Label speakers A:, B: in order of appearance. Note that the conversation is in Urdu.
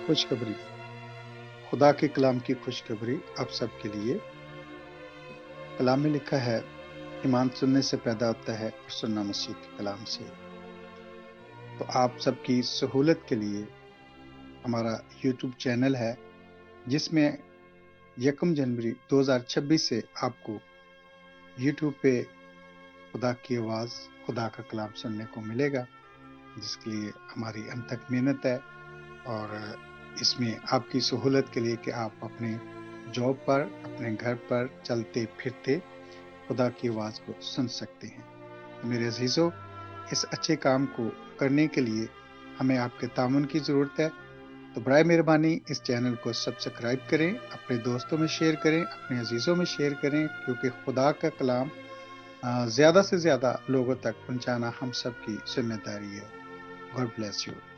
A: خوشخبری، خدا کے کلام کی خوشخبری آپ سب کے لیے۔ کلام میں لکھا ہے، ایمان سننے سے پیدا ہوتا ہے اور سننا مسیح کے کلام سے۔ تو آپ سب کی سہولت کے لیے ہمارا یوٹیوب چینل ہے، جس میں 1 جنوری 2026 سے آپ کو یوٹیوب پہ خدا کی آواز، خدا کا کلام سننے کو ملے گا، جس کے لیے ہماری انتھک محنت ہے۔ اور اس میں آپ کی سہولت کے لیے کہ آپ اپنے جاب پر، اپنے گھر پر چلتے پھرتے خدا کی آواز کو سن سکتے ہیں۔ تو میرے عزیزو، اس اچھے کام کو کرنے کے لیے ہمیں آپ کے تعاون کی ضرورت ہے۔ تو برائے مہربانی اس چینل کو سبسکرائب کریں، اپنے دوستوں میں شیئر کریں، اپنے عزیزوں میں شیئر کریں، کیونکہ خدا کا کلام زیادہ سے زیادہ لوگوں تک پہنچانا ہم سب کی ذمہ داری ہے۔ God bless you.